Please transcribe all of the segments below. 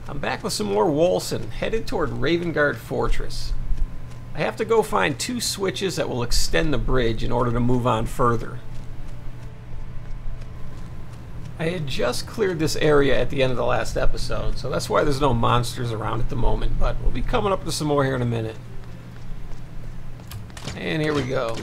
I'm back with some more Wolcen, headed toward Ravengard Fortress. I have to go find 2 switches that will extend the bridge in order to move on further. I had just cleared this area at the end of the last episode, so that's why there's no monsters around at the moment, but we'll be coming up to some more here in a minute. And here we go.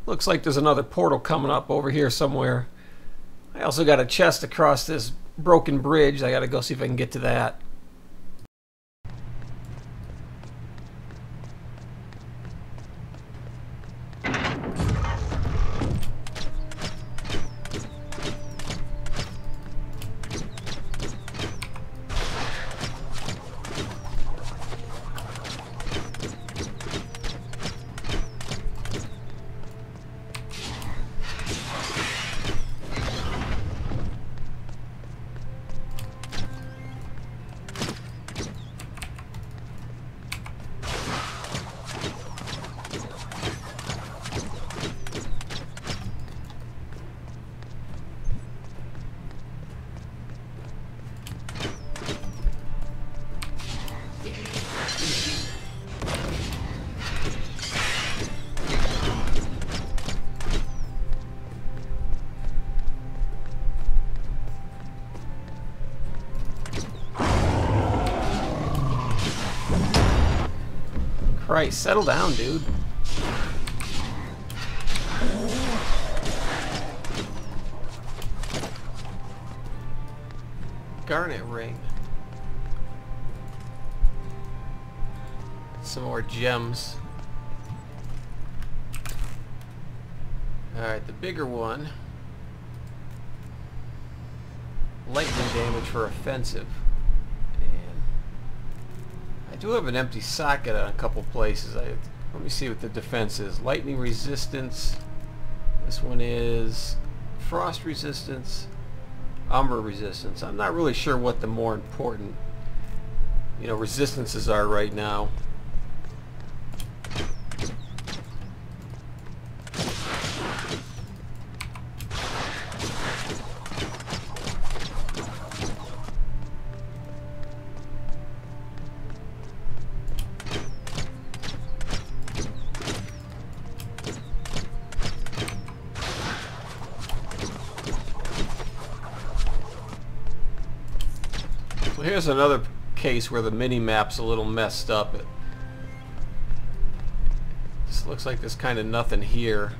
Looks like there's another portal coming up over here somewhere. I also got a chest across this broken bridge. I gotta go see if I can get to that. Christ, settle down, dude. Garnet ring. Some more gems. Alright, the bigger one. Lightning damage for offensive. I do have an empty socket on a couple places. Let me see what the defense is. Lightning resistance. This one is frost resistance, umber resistance. I'm not really sure what the more important, resistances are right now. So here's another case where the mini-map's a little messed up. This looks like there's kind of nothing here.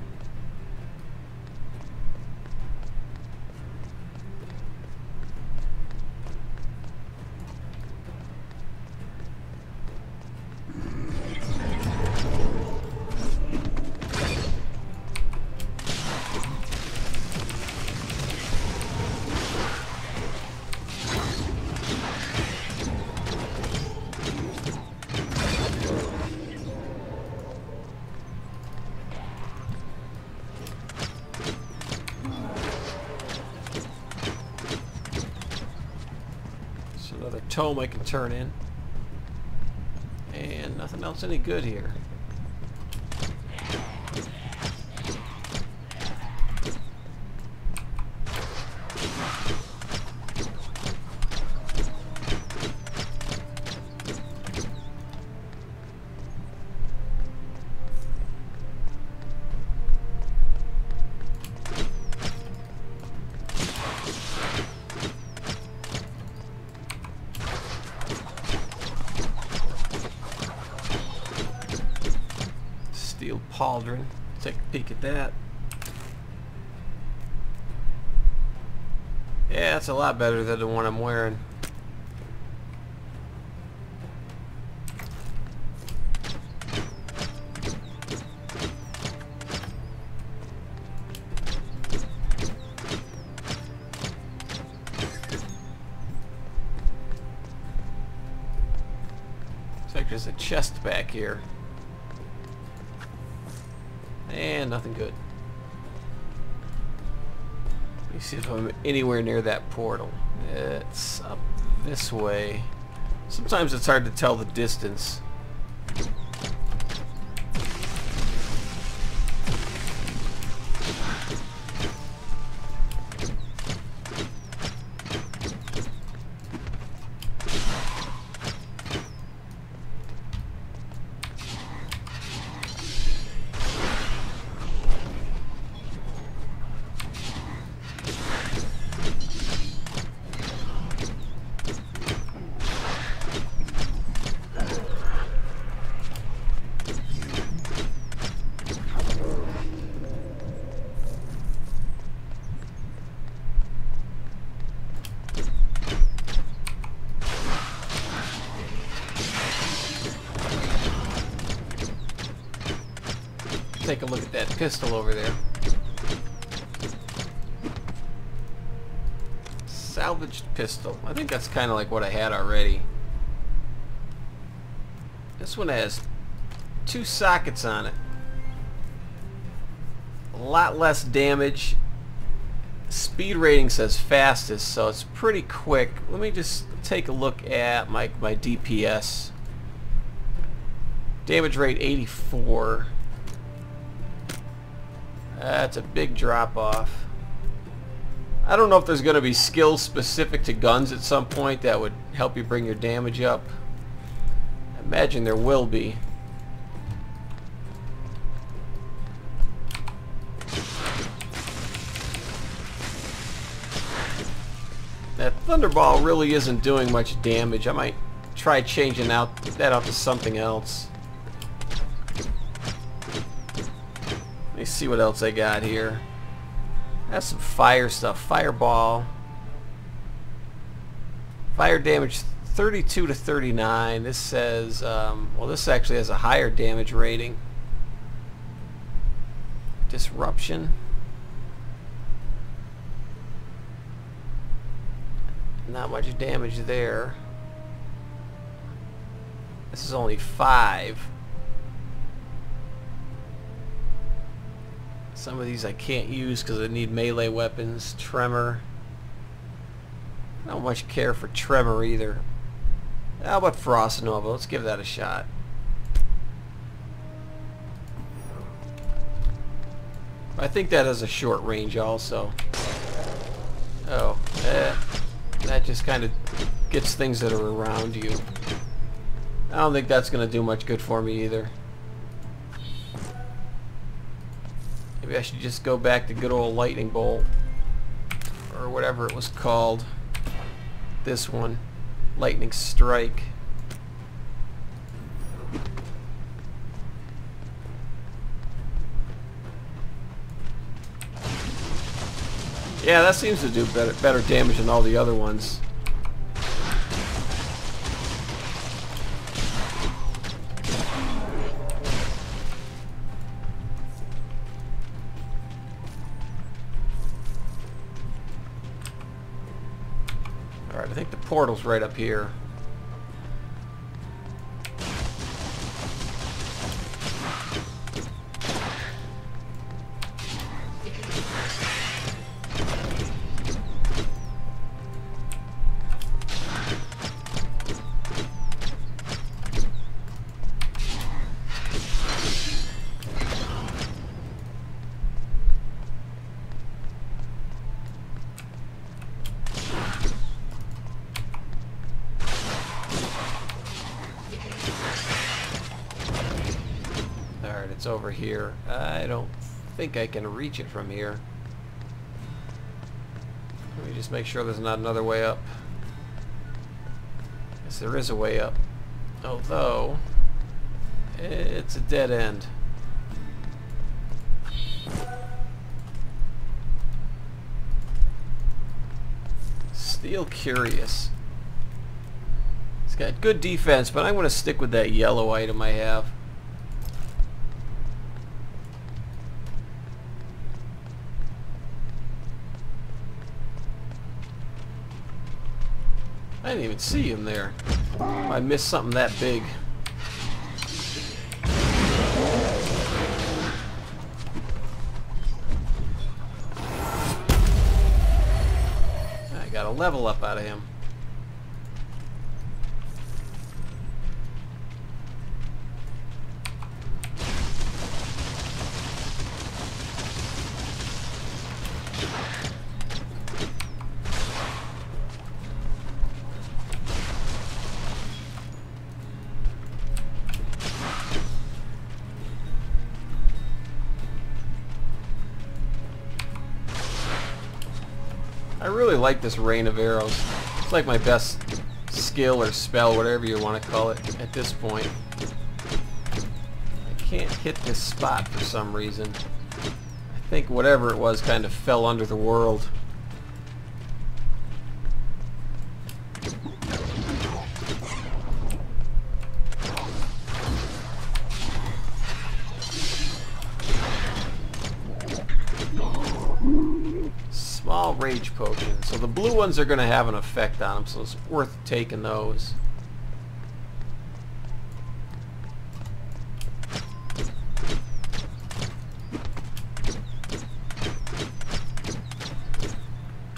Another tome I can turn in. And nothing else any good here. Field Pauldron. Take a peek at that. Yeah, that's a lot better than the one I'm wearing. Looks like there's a chest back here. And nothing good. Let me see if I'm anywhere near that portal. It's up this way. Sometimes it's hard to tell the distance. Take a look at that pistol over there. Salvaged pistol. I think that's kind of like what I had already. This one has 2 sockets on it. A lot less damage. Speed rating says fastest, so it's pretty quick. Let me just take a look at my DPS. Damage rate 84. That's a big drop off. I don't know if there's going to be skills specific to guns at some point that would help you bring your damage up. I imagine there will be. That Thunderball really isn't doing much damage. I might try changing that out to something else. Let me see what else I got here. That's some fire stuff. Fireball. Fire damage 32 to 39. This says, well, this actually has a higher damage rating. Disruption. Not much damage there. This is only 5. Some of these I can't use because I need melee weapons. Tremor. Not much care for Tremor either. How about Frost Nova? Let's give that a shot. I think that has a short range also. Oh, that just kind of gets things that are around you. I don't think that's going to do much good for me either. Maybe I should just go back to good old Lightning Bolt. Or whatever it was called. This one. Lightning Strike. Yeah, that seems to do better damage than all the other ones. Alright, I think the portal's right up here. It's over here. I don't think I can reach it from here. Let me just make sure there's not another way up. Yes, there is a way up. Although, it's a dead end. Still curious. It's got good defense, but I'm going to stick with that yellow item I have. I didn't even see him there. I missed something that big. I got a level up out of him. I really like this rain of arrows. It's like my best skill or spell, whatever you want to call it, at this point. I can't hit this spot for some reason. I think whatever it was kind of fell under the world. Small rage potion. So the blue ones are going to have an effect on them, so it's worth taking those.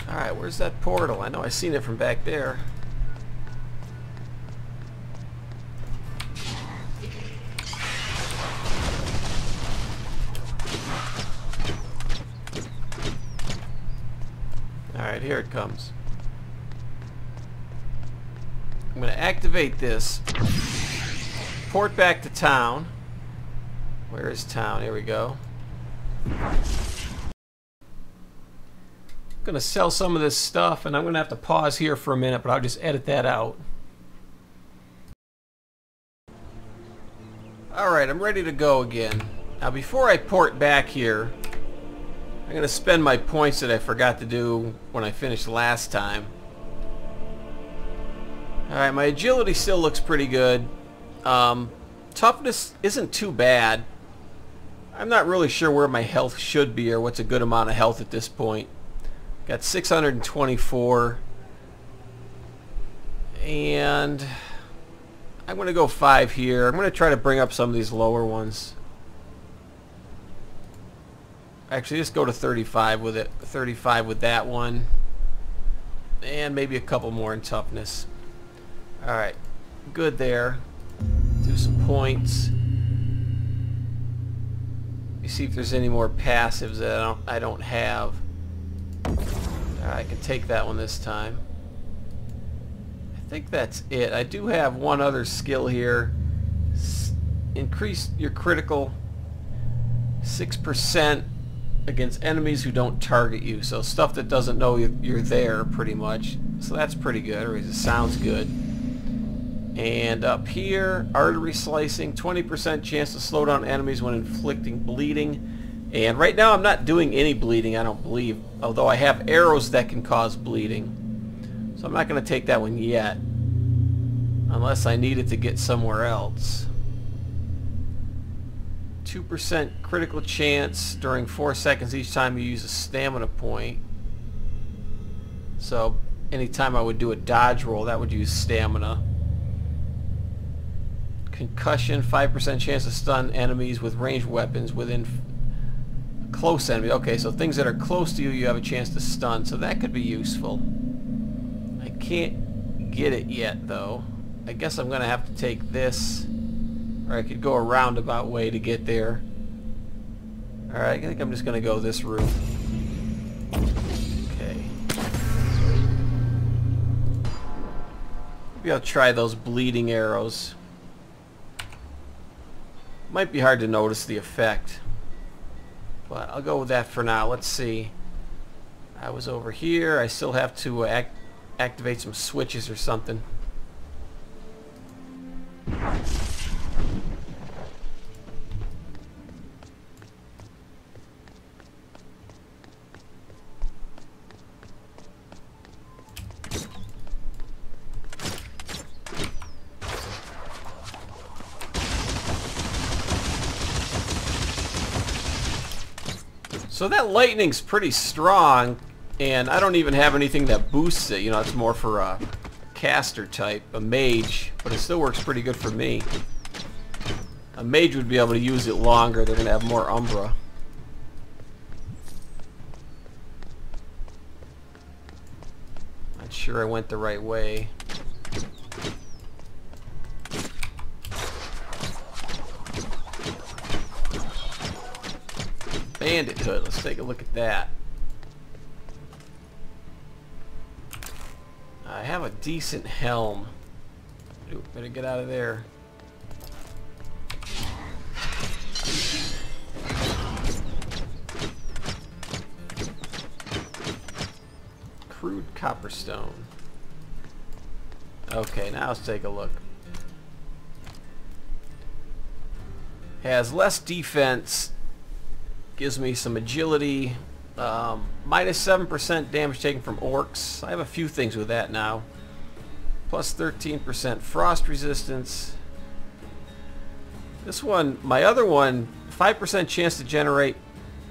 Alright, where's that portal? I know I seen it from back there. Alright, here it comes. I'm going to activate this. Port back to town. Where is town? Here we go. I'm going to sell some of this stuff, and I'm going to have to pause here for a minute, but I'll just edit that out. Alright, I'm ready to go again. Now before I port back here, I'm going to spend my points that I forgot to do when I finished last time. Alright, my agility still looks pretty good. Toughness isn't too bad. I'm not really sure where my health should be or what's a good amount of health at this point. Got 624. And I'm going to go 5 here. I'm going to try to bring up some of these lower ones. Actually, just go to 35 with it. 35 with that one. And maybe a couple more in toughness. Alright. Good there. Do some points. You see if there's any more passives that I don't have. Alright, I can take that one this time. I think that's it. I do have one other skill here. Increase your critical 6% against enemies who don't target you, so stuff that doesn't know you're there, pretty much. So that's pretty good, or it sounds good. And up here, artery slicing, 20% chance to slow down enemies when inflicting bleeding. And right now I'm not doing any bleeding, I don't believe, although I have arrows that can cause bleeding. So I'm not going to take that one yet, unless I need it to get somewhere else. 2% critical chance during 4 seconds each time you use a stamina point. So anytime I would do a dodge roll, that would use stamina. Concussion, 5% chance to stun enemies with ranged weapons within close enemy. Okay, so things that are close to you, you have a chance to stun, so that could be useful. I can't get it yet, though. I guess I'm going to have to take this. Or I could go a roundabout way to get there. Alright, I think I'm just going to go this route. Okay. Maybe I'll try those bleeding arrows. Might be hard to notice the effect. But I'll go with that for now. Let's see. I was over here. I still have to activate some switches or something. So that lightning's pretty strong, and I don't even have anything that boosts it. You know, it's more for a caster type, a mage, but it still works pretty good for me. A mage would be able to use it longer. They're going to have more Umbra. Not sure I went the right way. Bandit hood. Let's take a look at that. I have a decent helm. Ooh, better get out of there. Crude copperstone. Okay, now let's take a look. Has less defense. Gives me some agility. Minus 7% damage taken from orcs. I have a few things with that now. Plus 13% frost resistance. This one, my other one, 5% chance to generate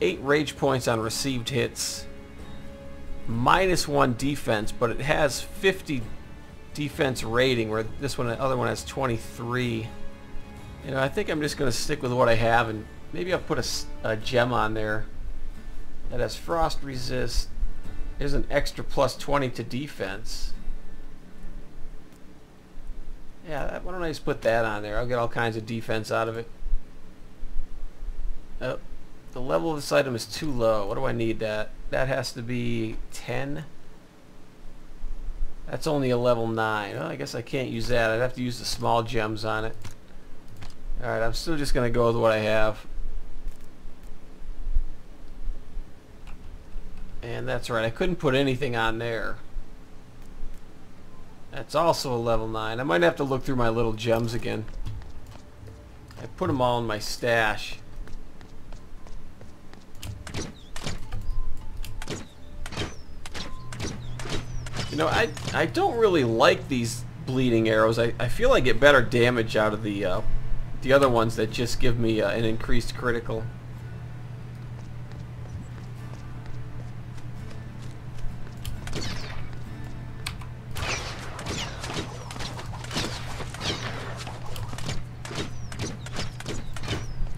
8 rage points on received hits. Minus 1 defense, but it has 50 defense rating, where this one, the other one has 23. You know, I think I'm just going to stick with what I have, and maybe I'll put a gem on there that has frost resist. There's an extra plus 20 to defense. Yeah, why don't I just put that on there? I'll get all kinds of defense out of it. Oh, the level of this item is too low. What do I need that? That has to be 10. That's only a level 9. Well, I guess I can't use that. I'd have to use the small gems on it. Alright, I'm still just going to go with what I have. And that's right, I couldn't put anything on there. That's also a level 9. I might have to look through my little gems again. I put them all in my stash. You know, I don't really like these bleeding arrows. I feel I get better damage out of the other ones that just give me an increased critical.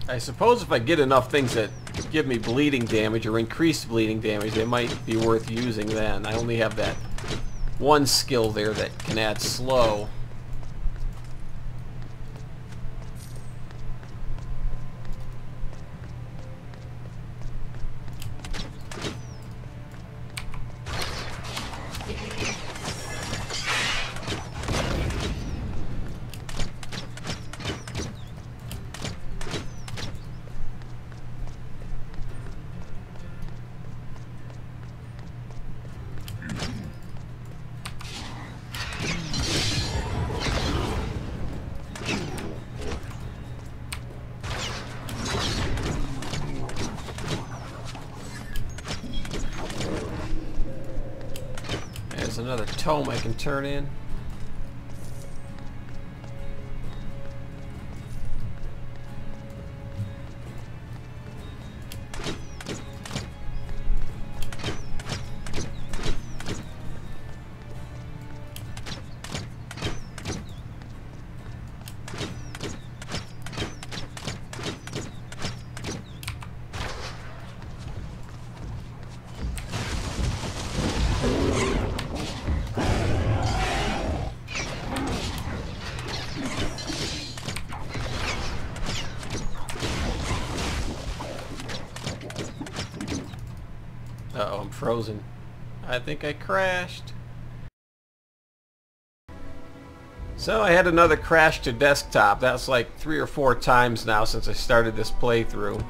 I suppose if I get enough things that give me bleeding damage or increased bleeding damage, they might be worth using then. I only have that one skill there that can add slow. There's another tome I can turn in. Uh-oh, I'm frozen. I think I crashed. So I had another crash to desktop. That's like 3 or 4 times now since I started this playthrough.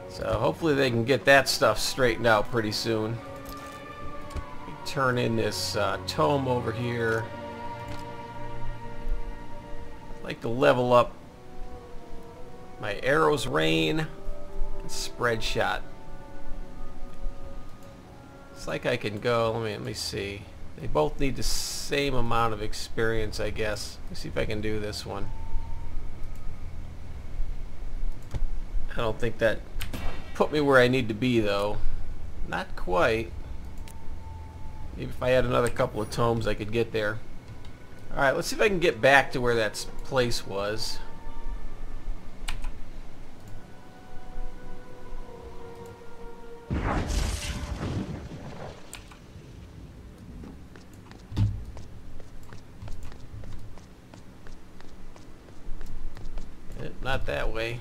So hopefully they can get that stuff straightened out pretty soon. Turn in this tome over here. I'd like to level up my arrows rain. Spread shot. It's like I can go. Let me see. They both need the same amount of experience, I guess. Let's see if I can do this one. I don't think that put me where I need to be, though. Not quite. Maybe if I had another couple of tomes I could get there. Alright, let's see if I can get back to where that place was. Not that way.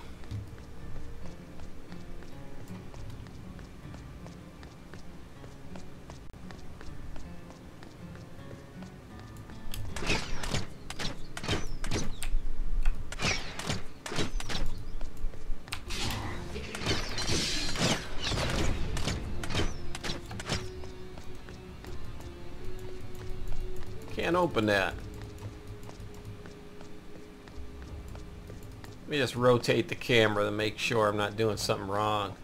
Can't open that. Let me just rotate the camera to make sure I'm not doing something wrong.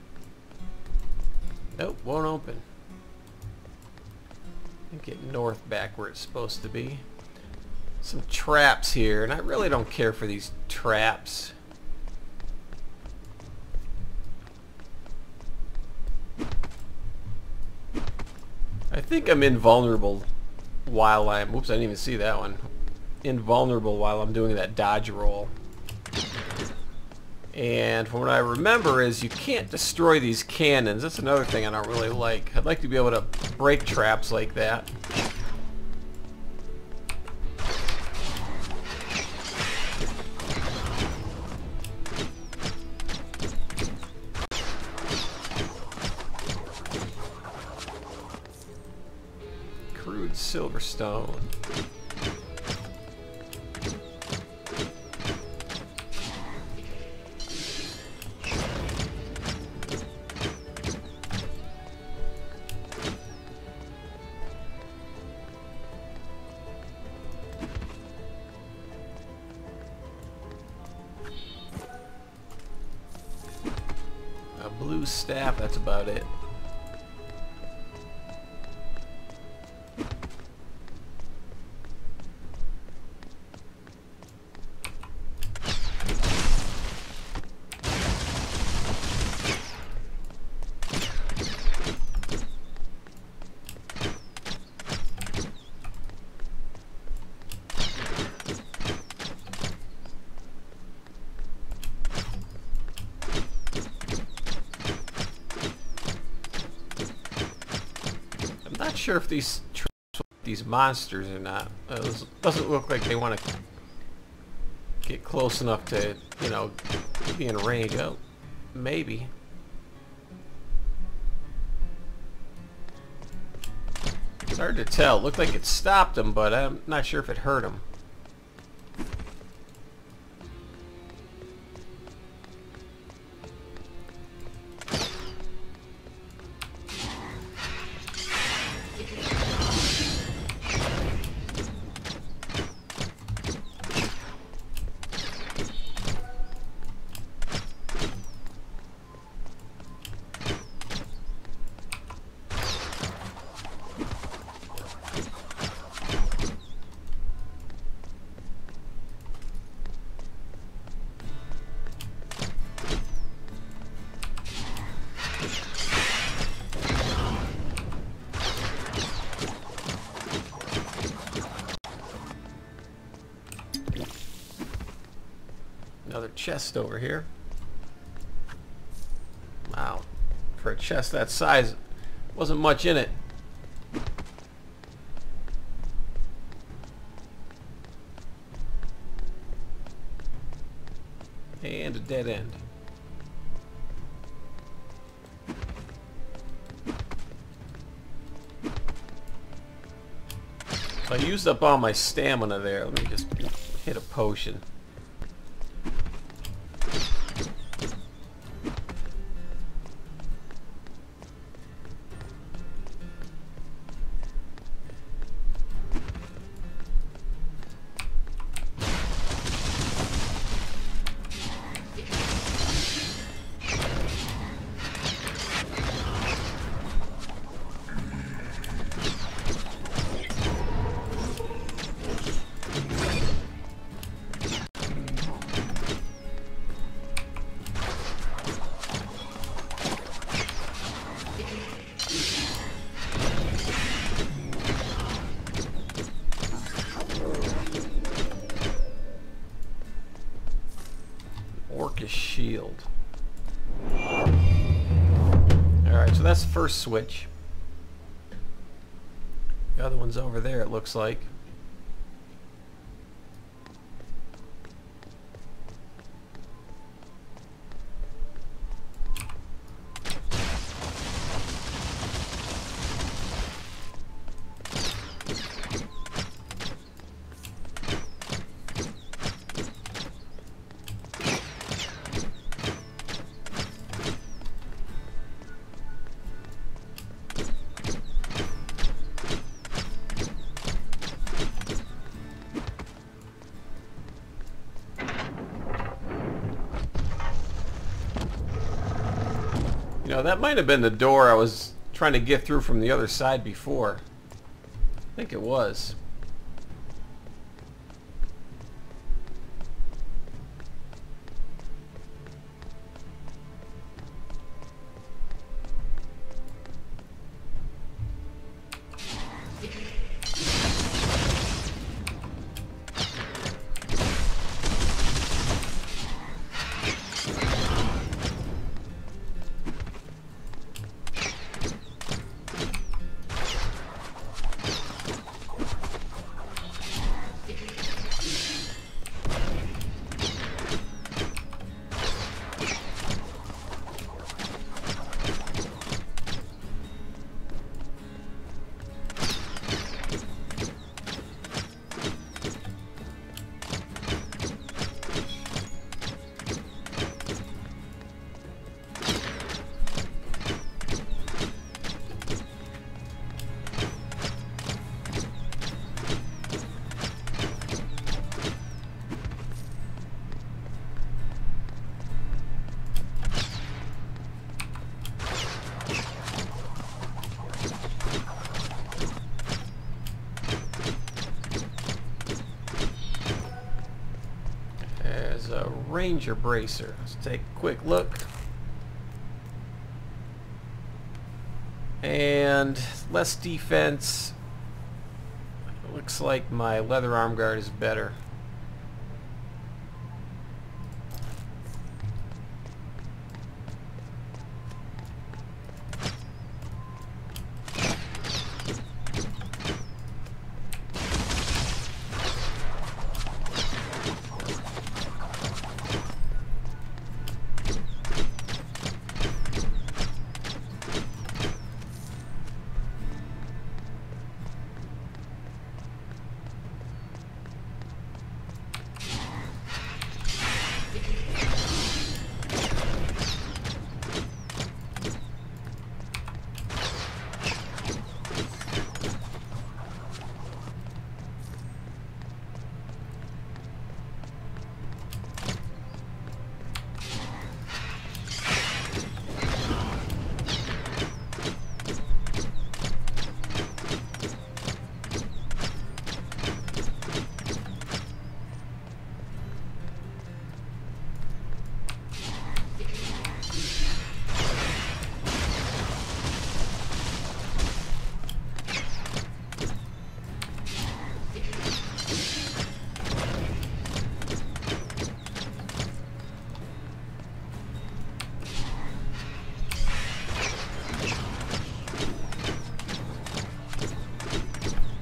Nope, won't open. Get north back where it's supposed to be. Some traps here, and I really don't care for these traps. I think I'm invulnerable while I'm... Oops, I didn't even see that one. Invulnerable while I'm doing that dodge roll. And from what I remember is you can't destroy these cannons. That's another thing I don't really like. I'd like to be able to break traps like that. Crude silverstone. Blue staff, that's about it. Not sure if these monsters or not. Doesn't look like they want to get close enough to, you know, be in range. Oh, maybe. It's hard to tell. It looked like it stopped them, but I'm not sure if it hurt them. Another chest over here. Wow. For a chest that size, wasn't much in it. And a dead end. So I used up all my stamina there. Let me just hit a potion. his shield. Alright, so that's the first switch. The other one's over there, it looks like. You know, that might have been the door I was trying to get through from the other side before. I think it was. A Ranger bracer. Let's take a quick look. And less defense. Looks like my leather arm guard is better.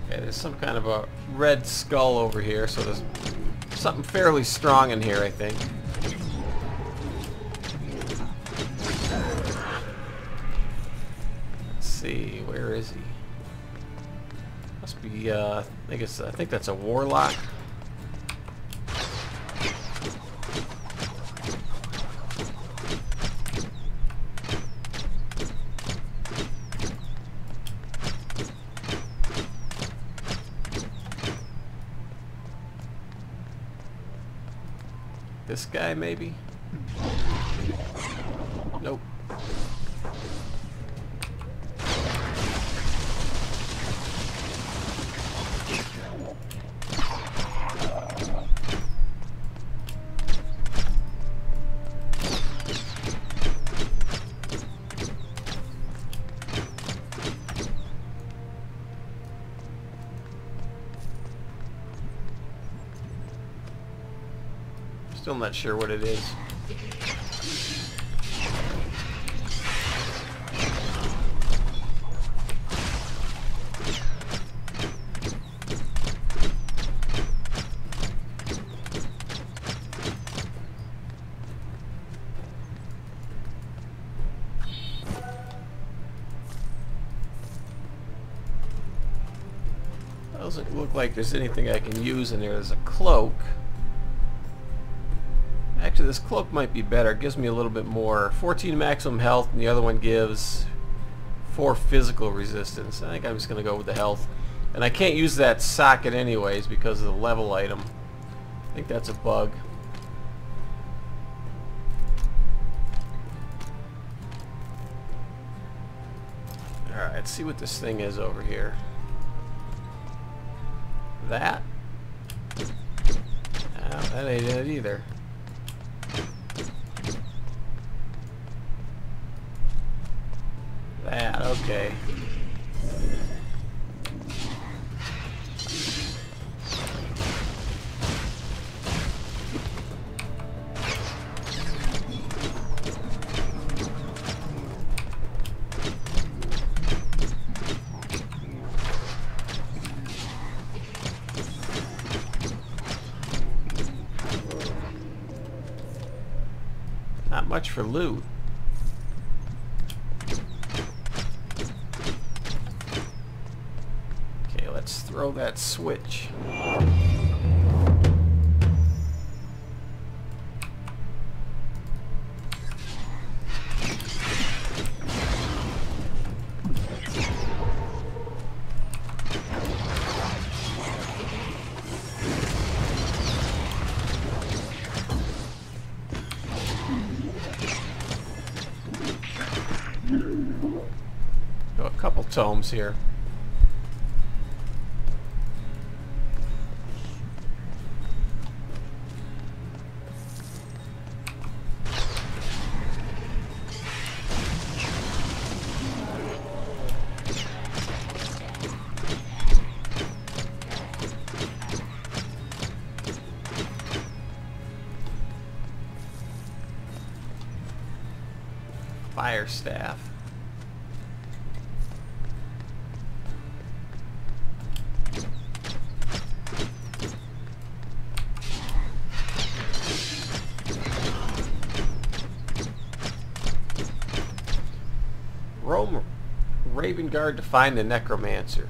There's some kind of a red skull over here, so there's something fairly strong in here, I think. Let's see, where is he? Must be, I think that's a warlock. This guy, maybe? Nope. Still not sure what it is. Doesn't look like there's anything I can use in there. There's a cloak. Actually, this cloak might be better. It gives me a little bit more. 14 maximum health, and the other one gives 4 physical resistance. I think I'm just going to go with the health. And I can't use that socket anyways because of the level item. I think that's a bug. Alright, let's see what this thing is over here. That? Oh, that ain't it either. That, okay. Not much for loot. Okay, let's throw that switch. A couple tomes here. Fire staff. Roam Raven Guard to find the Necromancer.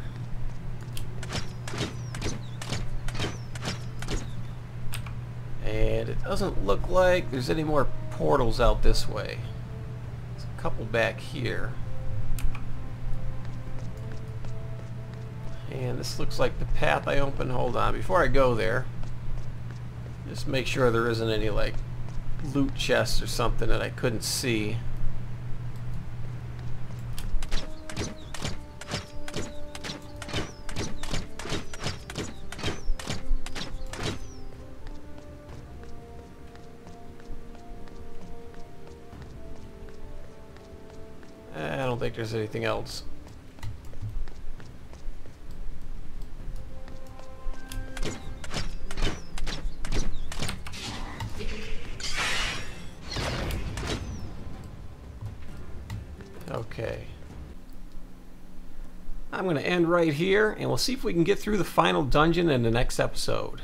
And it doesn't look like there's any more portals out this way. There's a couple back here. And this looks like the path I opened. Hold on, before I go there, just make sure there isn't any like loot chests or something that I couldn't see. I don't think there's anything else. Okay. I'm going to end right here, and we'll see if we can get through the final dungeon in the next episode.